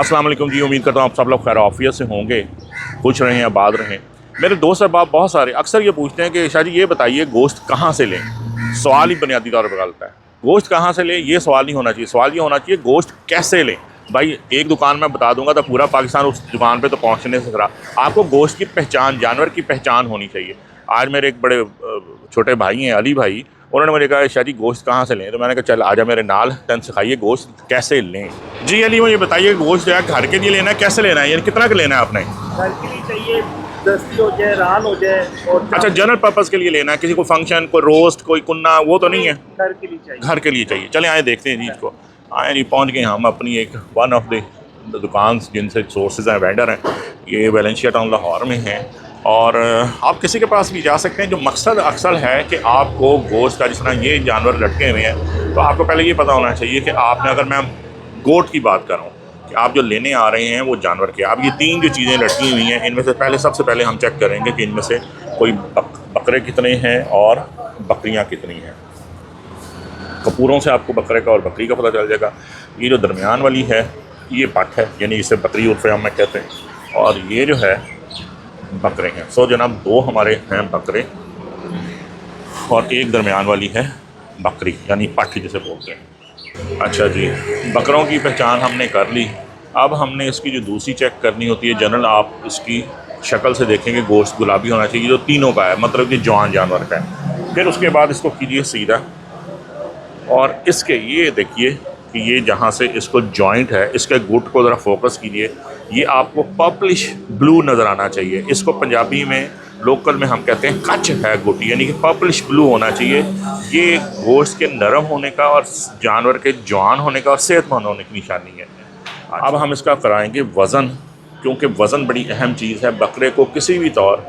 अस्सलाम वालेकुम जी। उम्मीद करता हूँ आप सब लोग खैर आफियत से होंगे, खुश रहें, आबाद रहें। मेरे दोस्त अहबाब बहुत सारे अक्सर ये पूछते हैं कि शाह जी ये बताइए गोश्त कहाँ से लें। सवाल ही बुनियादी तौर पर गलत है। गोश्त कहाँ से लें ये सवाल नहीं होना चाहिए। सवाल ये होना चाहिए गोश्त कैसे लें। भाई एक दुकान में बता दूंगा तो पूरा पाकिस्तान उस दुकान पे तो पहुंचने से खरा। आपको गोश्त की पहचान, जानवर की पहचान होनी चाहिए। आज मेरे एक बड़े छोटे भाई हैं, अली भाई, उन्होंने मुझे कहा शाह जी गोश्त कहाँ से लें। तो मैंने कहा चल आजा मेरे नाल, तन सिखाइए गोश्त कैसे लें। जी अली मुझे बताइए गोश्त जो है घर के लिए लेना है, कैसे लेना है, यानी कितना का लेना है आपने? घर के लिए चाहिए, दस्ती हो जाए, रान हो जाए। और अच्छा, जनरल पर्पस के लिए लेना है, किसी को फंक्शन, कोई रोस्ट, कोई कुन्ना, वो तो नहीं है? घर के लिए चाहिए। घर के लिए चाहिए। चले आए देखते हैं जी इसको। आए जी, पहुंच गए हम अपनी एक वन ऑफ द दुकान जिनसे सोर्सेज हैं, वेंडर हैं। ये वेलेंशिया टाउन लाहौर में हैं। और आप किसी के पास भी जा सकते हैं। जो मकसद अक्सर है कि आपको गोश्त का, जिस तरह ये जानवर लटके हुए हैं, तो आपको पहले ये पता होना चाहिए कि आपने, अगर मैं गोट की बात करूँ, कि आप जो लेने आ रहे हैं वो जानवर के, आप ये तीन जो चीज़ें लटकी हुई हैं, इनमें से पहले सबसे पहले हम चेक करेंगे कि इनमें से कोई बकरे कितने हैं और बकरियाँ कितनी हैं। कपूरों से आपको बकरे का और बकरी का पता चल जाएगा। ये जो दरमियान वाली है ये पट है, यानी इसे बकरी उर्फ हम में कहते हैं, और ये जो है बकरे हैं। सो जनाब दो हमारे हैं बकरे और एक दरमियान वाली है बकरी, यानी पट जिसे बोलते हैं। अच्छा जी, बकरों की पहचान हमने कर ली। अब हमने इसकी जो दूसरी चेक करनी होती है, जनरल आप इसकी शक्ल से देखेंगे गोश्त गुलाबी होना चाहिए, जो तीनों का है, मतलब कि जवान जानवर का है। फिर उसके बाद इसको कीजिए सीधा, और इसके ये देखिए कि ये जहाँ से इसको जॉइंट है, इसके गुट को ज़रा फोकस कीजिए। ये आपको पर्पलिश ब्लू नज़र आना चाहिए। इसको पंजाबी में, लोकल में हम कहते हैं कच है गुट, यानी कि पर्पलिश ब्लू होना चाहिए। ये गोश्त के नरम होने का और जानवर के जवान होने का और सेहतमंद होने की निशानी है। अब हम इसका कराएंगे वज़न, क्योंकि वज़न बड़ी अहम चीज़ है। बकरे को किसी भी तौर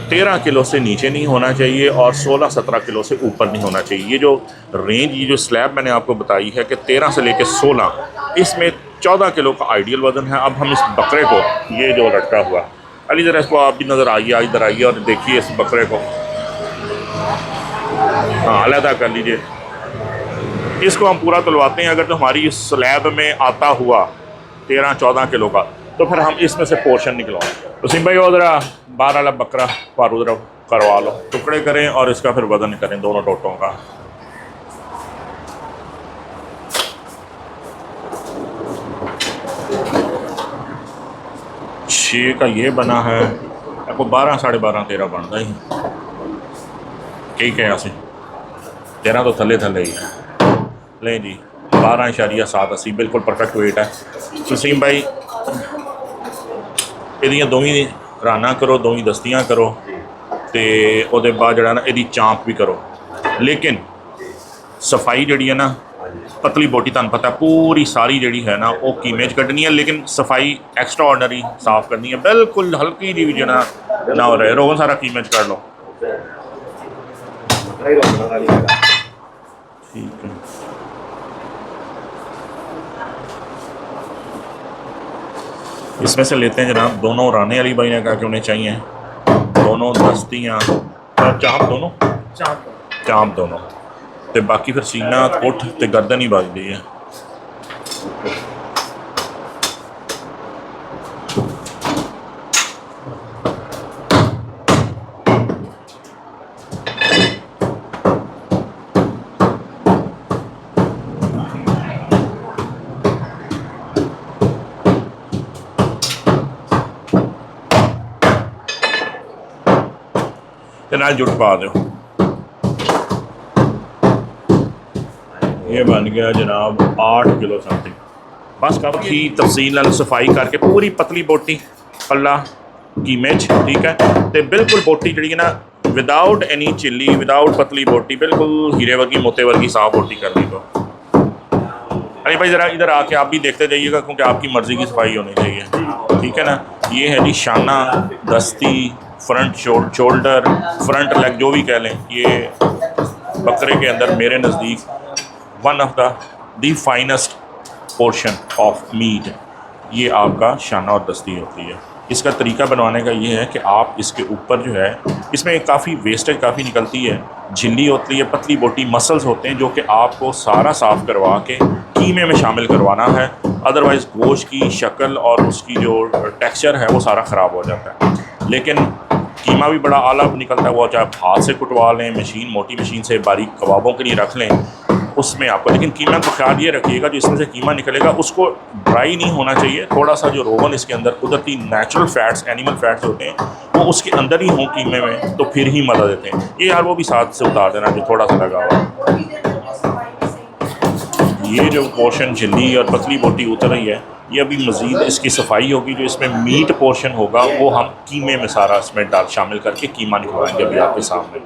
13 किलो से नीचे नहीं होना चाहिए और 16-17 किलो से ऊपर नहीं होना चाहिए। ये जो रेंज, ये जो स्लैब मैंने आपको बताई है कि 13 से लेकर 16, इसमें 14 किलो का आइडियल वज़न है। अब हम इस बकरे को, ये जो लटका हुआ, अली ज़रा इसको आप भी नज़र आइए, इधर आइए और देखिए इस बकरे को। हाँ, अलहदा कर लीजिए। इसको हम पूरा तुलवाते हैं। अगर तो हमारी इस स्लैब में आता हुआ 13-14 किलो का, तो फिर हम इसमें से पोर्शन निकलवाएं। तो सिम भाई वो ज़रा बाहर वाला बकरा पारू ज़रा करवा लो, टुकड़े करें और इसका फिर वज़न करें दोनों टोटों का। छः का ये बना है, आपको 12, 12.5, 13 बनता ही ठीक है। ऐसे 13 तो थले थले ही है। लें जी, 12.780 बिल्कुल परफेक्ट वेट है। वसीम भाई ਇਹਦੀਆਂ ਦੋਵੇਂ ਰਾਨਾਂ ਕਰੋ, ਦੋਵੇਂ ਦਸਤੀਆਂ ਕਰੋ, ਤੇ ਉਹਦੇ ਬਾਅਦ ਜਿਹੜਾ ਨਾ ਇਹਦੀ ਚਾਂਪ ਵੀ ਕਰੋ। ਲੇਕਿਨ ਸਫਾਈ ਜਿਹੜੀ ਹੈ ਨਾ, ਪਤਲੀ ਬੋਟੀ ਤੁਹਾਨੂੰ ਪਤਾ पूरी सारी ਜਿਹੜੀ है ना वो कीमे च ਕੱਢਣੀ है, लेकिन सफाई एक्स्ट्रा ऑर्डनरी साफ़ करनी है। बिल्कुल हल्की जी भी जो ना हो रहे, रोगन सारा कीमे च कर लो। ठीक है, इसमें से लेते हैं जनाब दोनों राने। अली भाई ने कहा कि उन्हें चाहिए दोनों दस्तियाँ और चाँप दोनों, तो बाकी फिर सीना, उठ तो गर्दन ही बजती है। नाल जुट पा दो। ये बन गया जनाब 8 किलो समथिंग। बस कब की तफसील सफाई करके पूरी पतली बोटी पल्ला कीमे च, ठीक है। तो बिल्कुल बोटी जी ना विदाउट एनी चिल्ली, विदाउट पतली बोटी, बिल्कुल हीरे वर्गी मोते वर्गी साफ बोटी करनी। तो अरे भाई ज़रा इधर आके आप भी देखते जाइएगा, क्योंकि आपकी मर्ज़ी की सफाई होनी चाहिए, ठीक है ना। ये है जी शाना, दस्ती, फ्रंट शोल्डर, फ्रंट लेग, जो भी कह लें। ये बकरे के अंदर मेरे नज़दीक one of the finest portion of meat, ये आपका शाना और दस्ती होती है। इसका तरीका बनवाने का ये है कि आप इसके ऊपर जो है, इसमें काफ़ी वेस्टेज काफ़ी निकलती है, झिल्ली होती है, पतली बोटी मसल्स होते हैं, जो कि आपको सारा साफ़ करवा के कीमे में शामिल करवाना है। अदरवाइज़ गोश्त की शक्ल और उसकी जो टेक्सचर है वो सारा ख़राब हो जाता है। लेकिन कीमा भी बड़ा आला निकलता है, वो चाहे आप हाथ से कुटवा लें, मशीन मोटी मशीन से बारीक कबाबों के लिए रख लें उसमें आपको। लेकिन कीमा को ख्याल ये रखिएगा जो इसमें से कीमा निकलेगा उसको ड्राई नहीं होना चाहिए, थोड़ा सा जो रोगन इसके अंदर कुदरती नेचुरल फ़ैट्स, एनिमल फ़ैट्स होते हैं वो उसके अंदर ही हों कीमे में, तो फिर ही मज़ा देते हैं। ये यार वो भी साथ से उतार देना जो थोड़ा सा लगा हुआ। ये जो पोर्शन झिल्ली और पतली बोटी उतर रही है, ये अभी मज़ीद इसकी सफाई होगी। जो इसमें मीट पोर्शन होगा वो हम कीमे में सारा इसमें डाल शामिल करके कीमा निकलवाएंगे अभी आपके सामने।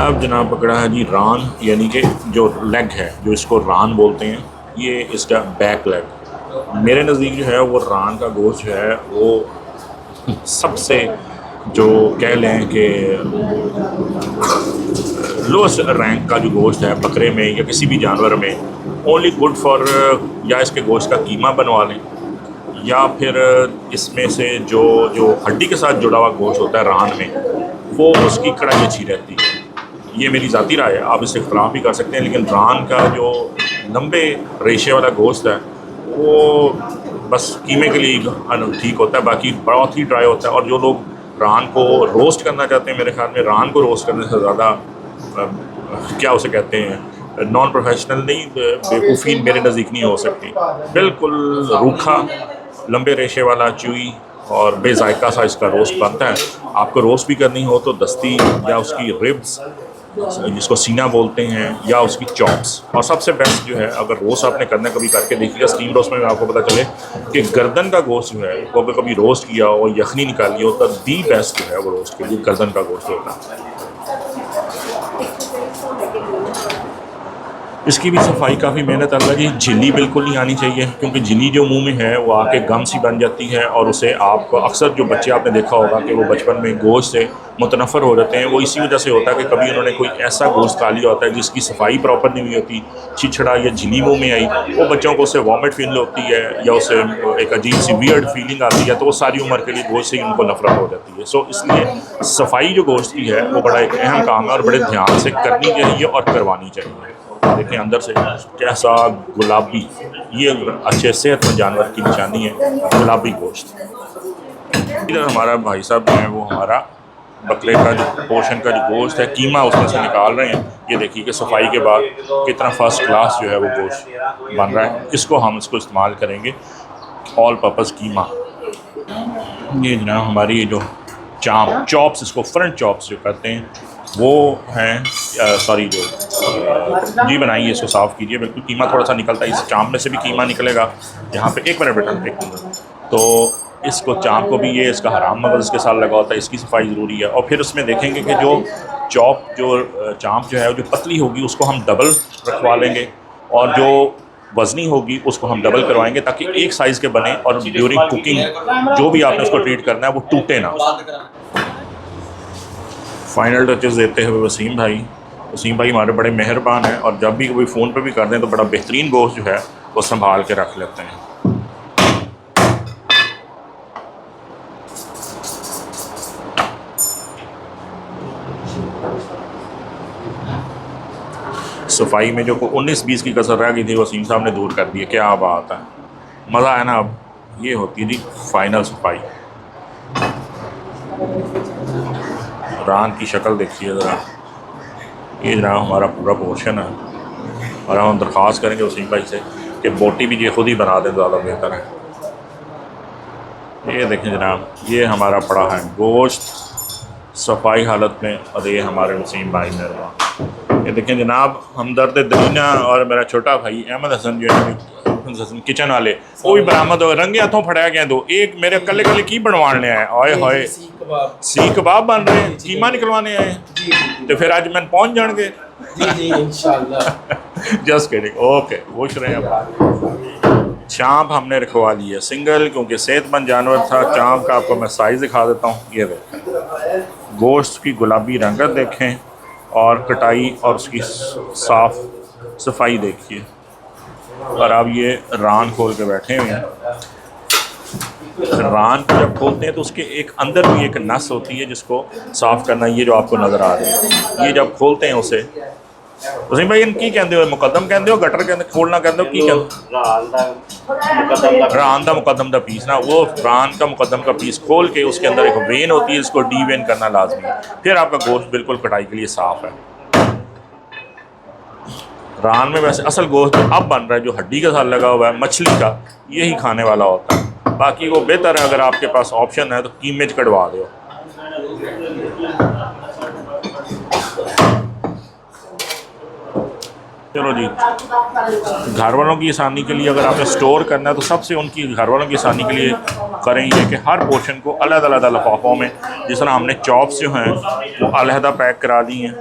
अब जनाब पकड़ा है जी रान, यानी कि जो लेग है, जो इसको रान बोलते हैं, ये इसका बैक लेग। मेरे नज़दीक जो है वो रान का गोश्त जो है वो सबसे जो कह लें कि लोएस्ट रैंक का जो गोश्त है बकरे में या किसी भी जानवर में, ओनली गुड फॉर या इसके गोश्त का कीमा बनवा लें या फिर इसमें से जो हड्डी के साथ जुड़ा हुआ गोश्त होता है रान में, वो उसकी कढ़ाई अच्छी रहती है। ये मेरी ज़ाती राय है, आप इससे इख्तलाफ भी कर सकते हैं। लेकिन रान का जो लंबे रेशे वाला गोश्त है वो बस कीमे के लिए ठीक होता है, बाकी बहुत ही ड्राई होता है। और जो लोग रान को रोस्ट करना चाहते हैं, मेरे ख्याल में रान को रोस्ट करने से ज़्यादा क्या उसे कहते हैं, नॉन प्रोफेशनल नहीं, बेवकूफ़ी मेरे नज़दीक नहीं हो सकती। बिल्कुल रूखा लंबे रेशे वाला चुई और बेजायका सा इसका रोस्ट बनता है। आपको रोस्ट भी करनी हो तो दस्ती या उसकी रिब्स जिसको सीना बोलते हैं या उसकी चॉप्स, और सबसे बेस्ट जो है अगर रोस्ट आपने करना कभी करके देख लिया स्टीम रोस्ट में आपको पता चले कि गर्दन का गोश्त जो है वो कभी रोस्ट किया हो, यखनी निकाली हो, तब दी बेस्ट जो है वो रोस्ट के लिए गर्दन का गोश्त होता है। इसकी भी सफाई काफ़ी मेहनत अलग है। झिल्ली बिल्कुल नहीं आनी चाहिए, क्योंकि झिल्ली जो मुंह में है वो आके गम सी बन जाती है और उसे आप अक्सर जो बच्चे आपने देखा होगा कि वो बचपन में गोश्त से मुतनफ़र हो जाते हैं, वो इसी वजह से होता है कि कभी उन्होंने कोई ऐसा गोश्त खा लिया होता है जिसकी सफाई प्रॉपर नहीं हुई होती, छिछड़ा या झिल्ली मुँह में आई, वो बच्चों को उससे वॉमिट फील होती है या उससे एक अजीब सी वियर्ड फीलिंग आती है, तो वो सारी उम्र के लिए गोश्त से उनको नफरत हो जाती है। सो इसलिए सफाई जो गोश्त की है वो बड़ा एक अहम काम है और बड़े ध्यान से करनी चाहिए और करवानी चाहिए। देखें अंदर से कैसा गुलाबी, ये अच्छे सेहतमंद जानवर की निशानी है, गुलाबी गोश्त। इधर हमारा भाई साहब जो है वो हमारा बकरे का जो पोर्शन का जो गोश्त है कीमा उसमें से निकाल रहे हैं। ये देखिए कि सफाई के बाद कितना फर्स्ट क्लास जो है वो गोश्त बन रहा है। इसको इस्तेमाल करेंगे ऑल पर्पज़ कीमा। ये जनाब हमारी ये जो चॉप्स, इसको फ्रंट चॉप्स जो करते हैं वो हैं, सॉरी जो जी बनाइए, इसको साफ़ कीजिए। बिल्कुल कीमा थोड़ा सा निकलता है, इस चाँप में से भी कीमा निकलेगा। यहाँ पे एक मिनट बेटा, एक मिनट। तो इसको चाँप को भी, ये इसका हराम मगज़ इसके साथ लगा होता है, इसकी सफाई ज़रूरी है। और फिर उसमें देखेंगे कि जो चाँप जो है जो पतली होगी उसको हम डबल रखवा लेंगे और जो वज़नी होगी उसको हम डबल करवाएंगे ताकि एक साइज़ के बने और ड्यूरिंग कुकिंग जो भी आपने उसको ट्रीट करना है वो टूटे ना। फाइनल टचेस देते हुए वसीम भाई हमारे बड़े मेहरबान हैं और जब भी कोई फ़ोन पे भी कर दें तो बड़ा बेहतरीन गोश्त जो है वो संभाल के रख लेते हैं। सफाई में जो 19-20 की कसर रह गई थी वसीम साहब ने दूर कर दी है। क्या बात है, मज़ा है ना। अब ये होती है जी फाइनल सफाई। रान की शक्ल देखिए ज़रा, ये जनाब हमारा पूरा पोर्शन है और हम दरख्वास्त करेंगे वसीम भाई से कि बोटी भी ये खुद ही बना दें, ज़्यादा बेहतर है। ये देखें जनाब, ये हमारा पड़ा है गोश्त सफाई हालत में और ये हमारे वसीम भाई मेहरबान। ये देखें जनाब, हमदर्द दरीना और मेरा छोटा भाई अहमद हसन जो है किचन वाले वो भी बरामद हो, रंगे हाथों फटाया गया। दो एक मेरे कले की बनवाने आए, आए हाय सीख कबाब बन रहे हैं, कीमा निकलवाने आए, तो फिर आज मैं पहुंच जाएंगे जस्ट किडिंग, ओके पूछ रहे हैं। चाँप हमने रखवा ली है सिंगल, क्योंकि सेहतमंद जानवर था। चाँप का आपको मैं साइज़ दिखा देता हूँ। ये देखें गोश्त की गुलाबी रंगत देखें और कटाई और उसकी साफ सफाई देखिए। और अब ये रान खोल के बैठे हुए हैं। रान को जब खोलते हैं तो उसके एक अंदर भी एक नस होती है जिसको साफ़ करना, ये जो आपको नज़र आ रही है, ये जब खोलते हैं उसे ਤੁਸੀਂ ਭਾਈ ਇਹਨੂੰ ਕੀ ਕਹਿੰਦੇ ਹੋ? ਮੁਕੱਦਮ ਕਹਿੰਦੇ ਹੋ, गटर ਕਹਿੰਦੇ, खोलना कहते हो, की कहते हो? रान का मुकदम का पीस ना, वो रान का मुकदम का पीस खोल के उसके अंदर एक वेन होती है, इसको डी वेन करना लाजमी है, फिर आपका गोश्त बिल्कुल कटाई के लिए साफ़ है। रान में वैसे असल गोश्त अब बन रहा है जो हड्डी के साथ लगा हुआ है मछली का, यही खाने वाला होता है। बाकी वो बेहतर है अगर आपके पास ऑप्शन है तो कीमे कटवा दो। चलो जी, घर वालों की आसानी के लिए अगर आपने स्टोर करना है तो सबसे उनकी घर वालों की आसानी के लिए करें ये कि हर पोर्शन को अलग अलग लिफाफों में, जिस तरह हमने चॉप्स जो हैं वो अलहदा पैक करा दी हैं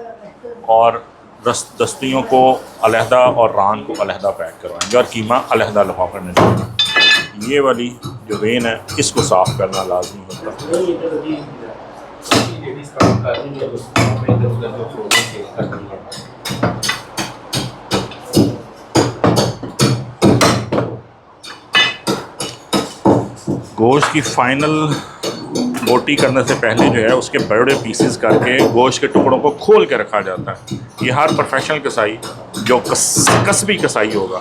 और दस्तियों को अलहदा और रान को अलहदा पैक करवाएंगे और कीमा अलहदा लिफाफे में डालेंगे। ये वाली जो वेन है इसको साफ़ करना लाजमी होता है। गोश्त की फ़ाइनल बोटी करने से पहले जो है उसके बड़े पीसेस करके गोश्त के टुकड़ों को खोल के रखा जाता है। ये हर प्रोफेशनल कसाई जो कस्बी कसाई होगा,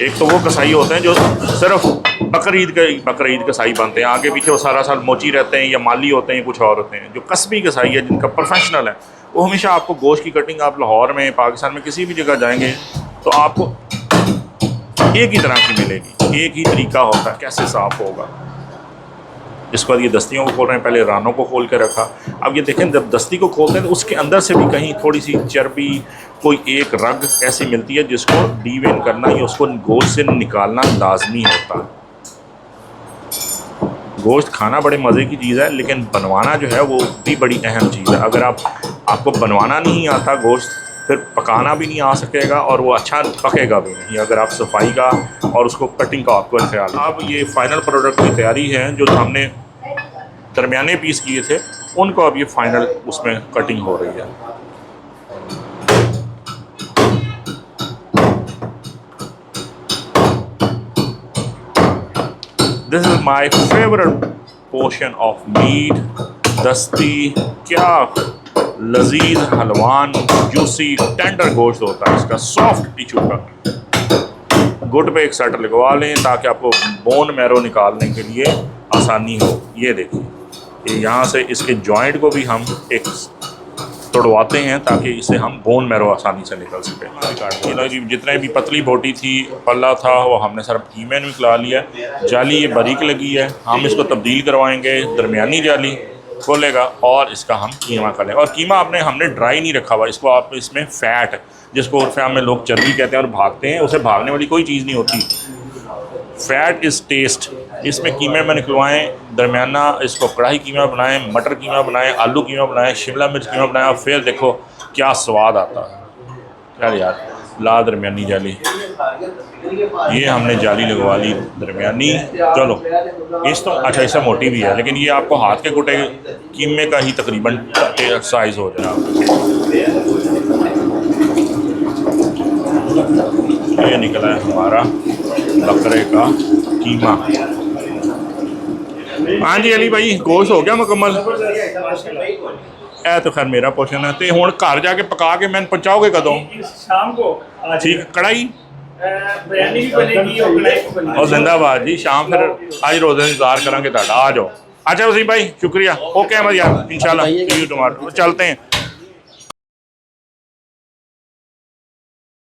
एक तो वो कसाई होते हैं जो सिर्फ बकरीद कसाई बनते हैं, आगे पीछे वो सारा साल मोची रहते हैं, या माली होते हैं, कुछ और होते हैं। जो कस्बी कसाई है जिनका प्रोफेशनल है वो हमेशा आपको गोश्त की कटिंग, आप लाहौर में, पाकिस्तान में किसी भी जगह जाएंगे तो आपको एक ही तरह की मिलेगी, एक ही तरीका होता है कैसे साफ़ होगा। इसके बाद ये दस्तियों को खोल रहे हैं, पहले रानों को खोल के रखा। अब ये देखें जब दस्ती को खोलते हैं तो उसके अंदर से भी कहीं थोड़ी सी चर्बी, कोई एक रग ऐसी मिलती है जिसको डीवेन करना या उसको गोश्त से निकालना लाजमी होता है। गोश्त खाना बड़े मज़े की चीज़ है लेकिन बनवाना जो है वो भी बड़ी अहम चीज़ है। अगर आपको बनवाना नहीं आता गोश्त, फिर पकाना भी नहीं आ सकेगा और वो अच्छा पकेगा भी नहीं अगर आप सफाई का और उसको कटिंग का आपको ख्याल। अब ये फ़ाइनल प्रोडक्ट की तैयारी है, जो हमने दरमियाने पीस किए थे उनको अब ये फ़ाइनल उसमें कटिंग हो रही है। This is my favourite portion of meat. दस्ती क्या लजीज, हलवान, जूसी, टेंडर गोश्त होता है इसका, सॉफ्ट टिश्यू का। गुट पे एक सट लगवा लें ताकि आपको बोन मैरो निकालने के लिए आसानी हो। ये देखिए, ये यहाँ से इसके जॉइंट को भी हम एक तोड़वाते हैं ताकि इसे हम बोन मैरो आसानी से निकल सके। जितने भी पतली बोटी थी, पल्ला था, वो हमने सिर्फ कीमे में निकला लिया। जाली ये बारीक लगी है, हम इसको तब्दील करवाएंगे, दरमियानी जाली खोलेगा और इसका हम कीमा कर लेंगे। और कीमा हमने ड्राई नहीं रखा हुआ, इसको आप इसमें फ़ैट, जिसको उर्फ़ में लोग चर्बी कहते हैं और भागते हैं, उसे भागने वाली कोई चीज़ नहीं होती। Fat is taste. इसमें कीमे में निकलवाएँ, दरमियाना इसको कढ़ाई कीमा बनाएं, मटर कीमा बनाएं, आलू कीमा बनाएं, शिमला मिर्च कीमा बनाएं और फिर देखो क्या स्वाद आता है। यार ला दरमियानी जाली, ये हमने जाली लगवा ली दरमियानी। चलो इस तो अच्छा, इससे मोटी भी है लेकिन ये आपको हाथ के कुटे कीमे का ही तकरीबन साइज़ हो जाएगा। ये निकला है हमारा बकरे का कीमा। हाँ जी अली भाई, गोश्त हो गया मुकम्मल। तो खैर मेरा पोर्शन है। तो हुण घर जाके पका के मैंने पहुँचाओगे कदों? शाम को। ठीक, कढ़ाई बिरयानी भी बनेगी और कढ़ाई भी बनेगी। और जिंदाबाद जी, शाम फिर आज रोज़ इंतज़ार करेंगे ताड़ा। आ जाओ। अच्छा वसीम भाई शुक्रिया। ओके अहमद यार, इंशाल्लाह सी यू टुमारो। चलते हैं।